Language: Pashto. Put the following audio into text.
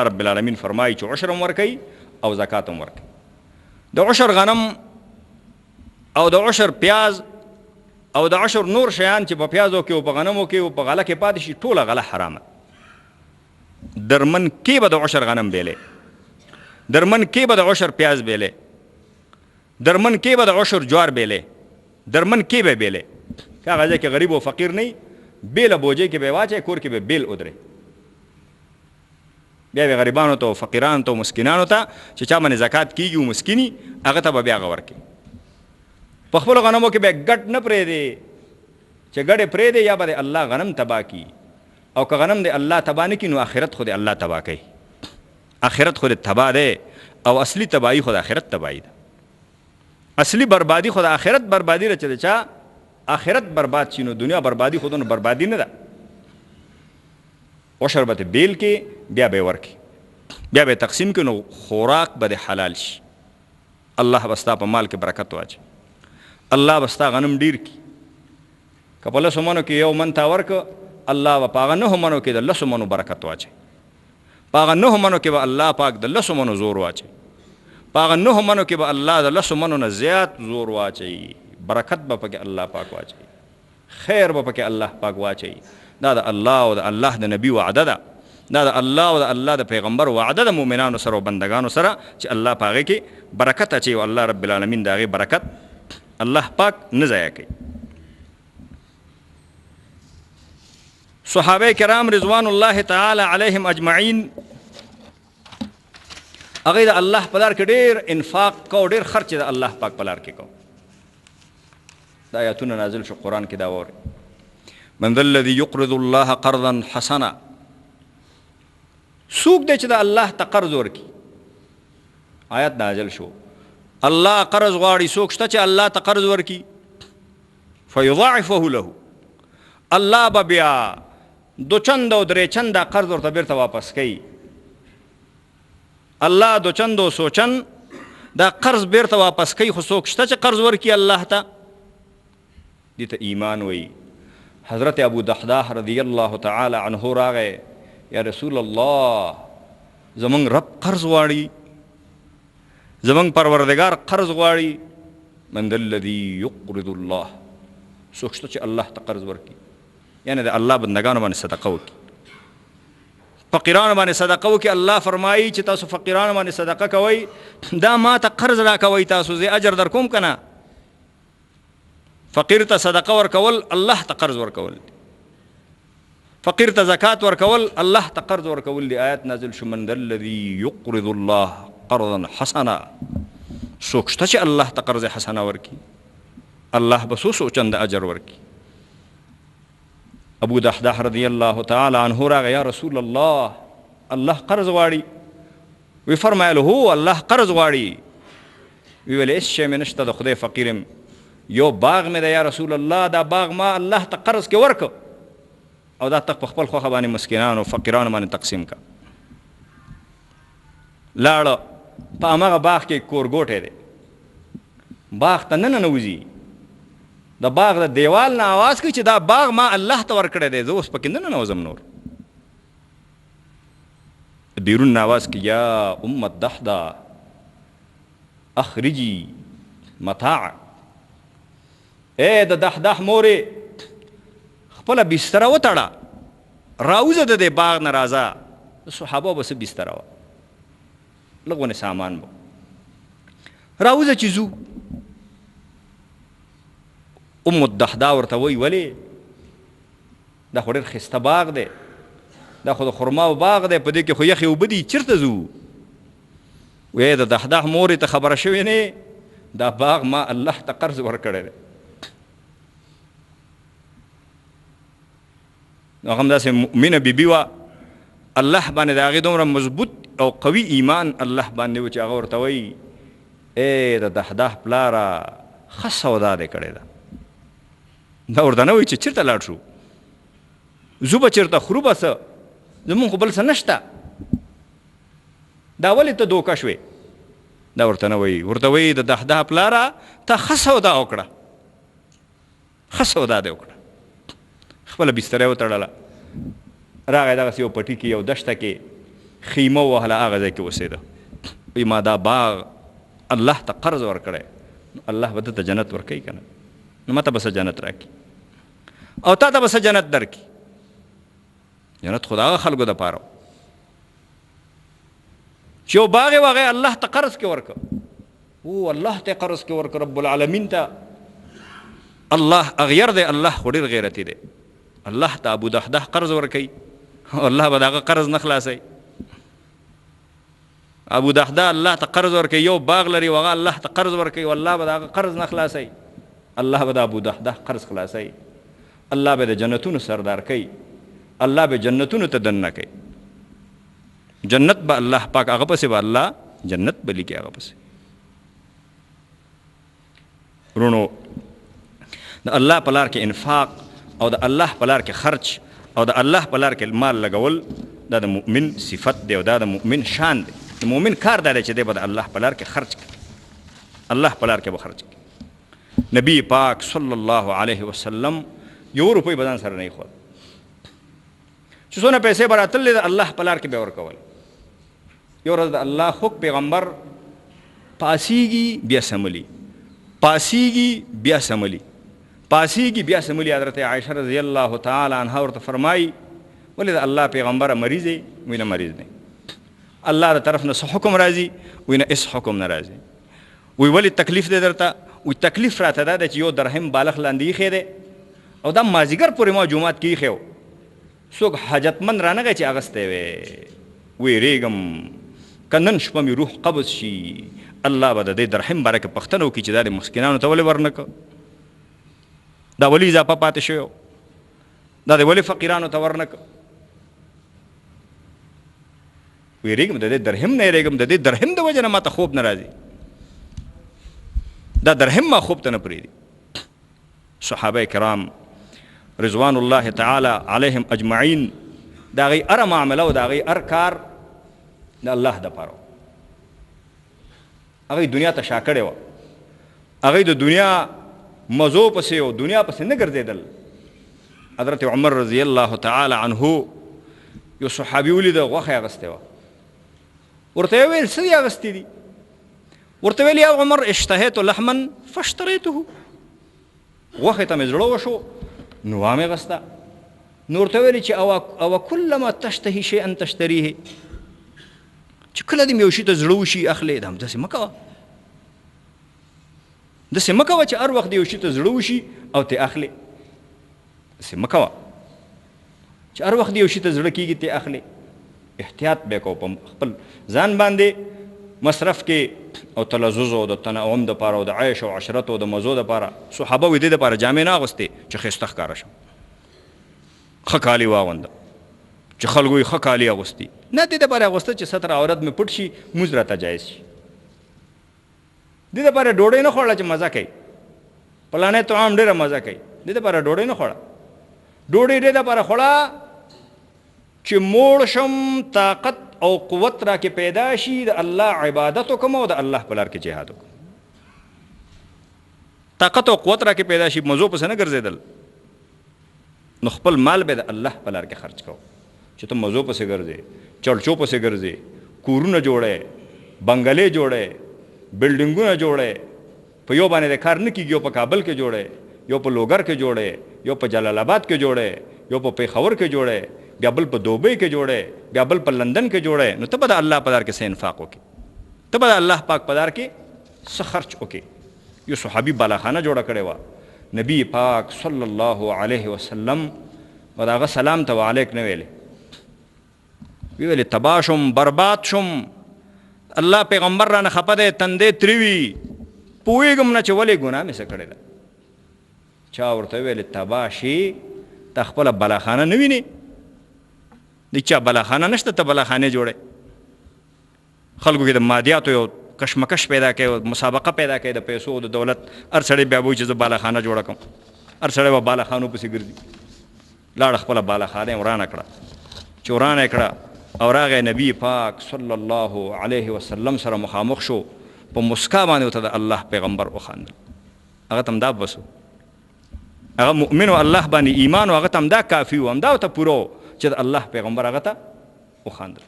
رب العالمین فرمایي چې عشر هم ورکوي او زکات هم ورکوي. د عشر غنم او د عشر پیاز او د عشر نور شیان چې په پیازو کې او په غنمو کې او په غله کې پاتې شي ټوله غله حرامه. درمن کې به د عشر غنم بیلې، درمن کې به د عشر پیاز بیلې، درمن کې به د عشر جوار بیلې، درمن کې به بیلې. هغه ځای کې غریب او فقیر نه بیله بوجۍ کې به واچوي، کور کې به بیل ودرې. بیا به غریبانو ته او فقیرانو ته او مسکینانو ته چې چا باندې زکات کېږي او مسکیني هغه ته به بیا هغه ورکړي. په خپلو غنمو کې به ګډ نه پرېږدي چې ګډې پرېږدي یا به د الله غنم تباه کړي، او که غنم د الله تباه نه کړي نو آخرت خو د الله تباه کوي. آخرت خو د تباه دی او اصلي تباهي خو د آخرت تباهي ده. اصلي بربادي خو د آخرت بربادي ده چې د چا آخرت برباد شي نو دنیا بربادي خو نو بربادي نه ده. عشر به بیل کې بیا به ورکړي، بیا به تقسیم کړي نو خوراک به د حلال شي. الله به ستا په مال کې برکت واچوي، الله به ستا غنم ډیر کړي. که په لسو منو کې یو من تا ورکړه الله به په هغه نهو منو کې د لسو منو برکت واچوي، په هغه نهو منو کې به الله پاک د لسو منو زور واچوي، په هغه نهو منو کې به الله د لسو منو نه زیات زور واچوي. برکت به پکې الله پاک واچوي، خیر به پکې الله پاک واچوي. دا د الله او د الله د نبی وعده ده، دا د الله او د الله د پیغمبر وعده د مؤمنانو سره او بندگانو سره چې الله په هغې کې برکت اچوي او الله رب العالمین د هغې برکت الله پاک نه ضایع کوي. صحابه کرام رضوان الله تعالی علیهم اجمعین هغوی د الله په لار کې ډېر انفاق کو، ډېر خرچ د الله پاک په لار کې کو. دا آیاتونه نازل شو قرآن کې دا وورئ. من ذا الذي يقرض الله قرضا حسنا، څوک دی چې د الله ته قرض ورکړي. آیات نازل شو الله قرض غواړي، څوک شته چې الله ته قرض ورکړي فیضاعفه له، الله به بیا دو چند او درې چنده قرض ورته بیرته واپس کوي. الله دو چند او سو چند دا قرض بیرته واپس کوي. خو څوک شته چې قرض ورکړي الله ته، دې ته ایمان وایي. حضرت ابو دحداح رضی الله تعالی عنه راغی، یا رسول الله زمونږ رب قرض غواړي، زمونږ پروردگار قرض غواړي. من ذا الذي يقرض الله، څوک شته چې الله ته قرض ورکړي، یعنی د الله بندگانو باندې صدقه وکړي، فقیرانو باندې صدقه وکړي. الله فرمایي چې تاسو فقیرانو باندې صدقه کوئ، دا ما ته قرض راکوئ، تاسو زه اجر در کوم که نه. فقیر ته صدقه ورکول الله ته قرض ورکول، فقیر ته زکات ورکول الله ته قرض ورکول. دی آیت نازل شو من ذا الذي يقرض الله قرضا حسنا، څوک شته چې الله ته قرض حسنه ورکړي، الله به څو چند اجر ورکړي. ابو دحداح رضی الله تعالی عنه راغی، یا رسول الله الله قرض غواړي. وی فرمایل هو الله قرض غواړي. وی ویل هېڅ شی مې نشته، د خدای فقیر یم، یو باغ مې ده یا رسول الله، دا باغ ما الله ته قرض کې ورکړ او دا ته په خپل خوښه باندې مسکینانو فقیرانو باندې تقسیم کا. لاړه په هماغه باغ کې کورګوټی دی، باغ ته نه ننوځي، د باغ د دیوال نه آواز کوي چې دا باغ ما الله ته ورکړی دی، زه اوس پکې نه ننوځم. نور بیرون نه آواز کوي یا ام الدحداح اخرجي متاع، اے د دحداح مورې خپله بستره وتړه، راوځه د دې باغ نه راځه. د صحابو به څه بستره وه، لږ غونې سامان به، راوځه چې ځو. ام الدحداح ورته وایي ولې؟ دا خو ډېر ښایسته باغ دی، دا خو د خرماو باغ دی، په دې کې خو یخې اوبه دي، چېرته ځو؟ وی د دحداح مورې ته خبره شوې نه، دا باغ ما الله ته قرض ورکړی دی. نو هغه هم داسې مؤمنه بیبي وه، الله باندې د هغې دومره مضبوط او قوي ایمان الله باندې و چې هغه ورته وایي ای د دحداح پلاره ښه سودا دې کړې ده. دا ورته نه وایي چې چېرته لاړ شو، ځو به چېرته خورو به څه، زمونږ خو بل څه نشته، دا ولې ته دوکه شوې؟ دا ورته نه وایي، ورته وایي د دحداح پلاره ته ښه سودا وکړه، ښه سودا دې وکړه. خپله بستره یې وتړله، راغی دغسې یو پټي کې یو دشته کې خیمه وهله هغه ځای کې اوسېده. وایي ما دا باغ الله ته قرض ورکړی، الله به ته جنت ورکوي که نه، نو ما ته به څه جنت راکړي او تا ته به څه جنت درکړي. جنت خو د هغه خلکو دپاره چې یو باغ یې هغه الله ته قرض کې ورکړه. او الله ته قرض کې ورکړه، رب العالمین ته. الله اغیر دی، الله خو ډېر غیرتي دی. الله ته ابو دحده قرض ورکوي، الله به د هغه قرض نه خلاصوي. ابو دحده الله ته قرض ورکوي، یو باغ لري هغه الله ته قرض ورکوي، والله به د هغه قرض نه خلاصوي. الله به د ابو دحده قرض خلاصوي. الله به د جنتونو سردار کوي، الله به جنتونو ته دننه کوي. جنت به الله پاک هغه پسې به الله جنت به لیکي هغه پسې. ورونو د الله په لار کې انفاق او د الله په لار کې خرچ او د الله په لار کې مال لګول دا د مؤمن صفت دی او دا د مؤمن شان دی. د مؤمن کار دا دی چې دی به د الله په لار کې خرچ کړي، الله په لار کې به خرچ کړي. نبی پاک صلی الله علیه وسلم یو روپۍ به ځان سره نه ایښول، چې څونه پیسې به راتللې د الله په لار کې به یې ورکول. یو ورځ د الله خوږ پیغمبر پاسیږي بیا سملي، پاسیږي بیا سملي، پاسیږي بیا سملي. حضرت عایشه رضی الله تعالی عنها ورته فرمایي ولې د الله پیغمبره مریض یې؟ وایي نه مریض نه. الله د طرف نه څه حکم راځي؟ وایي نه هېڅ حکم نه راځي. وایي ولې تکلیف دی درته؟ وایي تکلیف راته دا دی چې یو درهم بالغ لاندې ایښی دی او دا مازدیګر پورې ما جومات کې ایښی و، څوک حاجتمند رانغی چې اغستی وی، ویرېږم که نن شپه مې روح قبض شي الله به د دې درهم باره کې پوښتنه وکړي چې دا د مسکینانو ته ولې ورنه کړه، دا ولې اضافه پاتې شوی، دا د ولې فقیرانو ته ورنه کړه. ویرېږم د دې درهم نه یېرېږم، د دې درهم د وجې نه ما ته خوب نه راځي، دا درهم ما خوب ته نه پرېږدي. صحابه کرام رضوان الله تعالی علیهم اجمعین د هغوی هره معامله او د هغوی هر کار د الله دپاره. هغوی دنیا ته شا کړې وه، هغوی د دنیا مزو پسې او دنیا پسې نه ګرځېدل. حضرت عمر رضی الله تعالی عنه یو صحابي ولیده غوښه یې اغوستې وه، ورته یې ویل څه دې اغوستي دي؟ ورته ویل یا عمر اشتهیت لحما فاشتریته، غوښې ته مې زړه وشو نو وامې غسته. نو ورته ویلې چې او کلما تشتهي شیئا تشتریه، چې کله دې مې یو شي ته زړه وشي اخلې، دا همداسې مه کوه، داسې مه کوه چې هر وخت دې یو شي ته زړه وشي او ته اخلې، داسې مه کوه چې هر وخت دې یو شي ته زړه کېږي ته اخلې. احتیاط به کوو په خپل ځان باندې مصرف کې او تلذذ او د تنعم دپاره او د عیش او عشرت او د مزو دپاره. صحابه وایي دې دپاره جامې نه اغوستې چې ښایسته ښکاره شم، ښه کالي واغونده چې خلکو یې ښه کالي اغوستي، نه دې دپاره اغوسته چې ستر عورت مې پټ شي مونځ راته جایز شي. دې دپاره ډوډۍ نه خوړله چې مزه کوي، پلانی طعام ډېره مزه کوي، دې دپاره ډوډۍ نه خوړه. ډوډۍ دې دپاره خوړه چې موړ شم، طاقت او قوت را کې پیدا شي، د الله عبادت وکړم او د الله په لار کې جهاد وکړم. طاقت او قوت را کې پیدا شي، مزو پسې نه ګرځېدل. نو خپل مال به د الله په لار کې خرچ کوو، چې ته مزو پسې ګرځې، چړچو پسې ګرځې، کورونه جوړې، بنګلې جوړې، بلډینګونه جوړې، په یو باندې د کار نه کېږي، یو په کابل کې جوړې، یو په لوګر کې جوړې، یو په جلال آباد کې جوړې، یو په پېښور کې جوړې، بیا بل په دوبۍ کې جوړې، بیا بل په لندن کې جوړې. نو ته به د الله په لار کې څه انفاق وکړې، ته به د الله پاک په لار کې څه خرچ وکړې. یو صحابي بالاخانه جوړه کړې وه، نبی پاک صلی الله علیه وسلم به د هغه سلام ته وعلیک نه ویلې، ویلې تباه شم، برباد شم، الله پیغمبر رانه خفه دی، تندی تریوي، پوهېږم نه چې ولې ګناه مې څه کړې ده. چا ورته ویلې تباه شي، ته خپله بالاخانه نه وینې؟ د چا بالاخانه نشته، ته بالاخانې جوړې. خلکو کې د مادیاتو یو کشمکش پیدا کوي، مسابقه پیدا کوي د پیسو او د دولت. هر سړی بیا وایي چې زه بالاخانه جوړه کړم، هر سړی به بالاخانو پسې ګرځي. لاړه خپله بالاخانه یې ورانه کړه، چې ورانه یې کړه او راغی نبی پاک صلی الله علیه وسلم سره مخامخ شو، په مسکا باندې ورته د الله پیغمبر وخندل. هغه ته هم دا بس و، هغه مؤمن و الله باندې ایمان و، هغه ته هم دا کافي و، همدا ورته پوره و چې د الله پیغمبر هغه ته وخندل.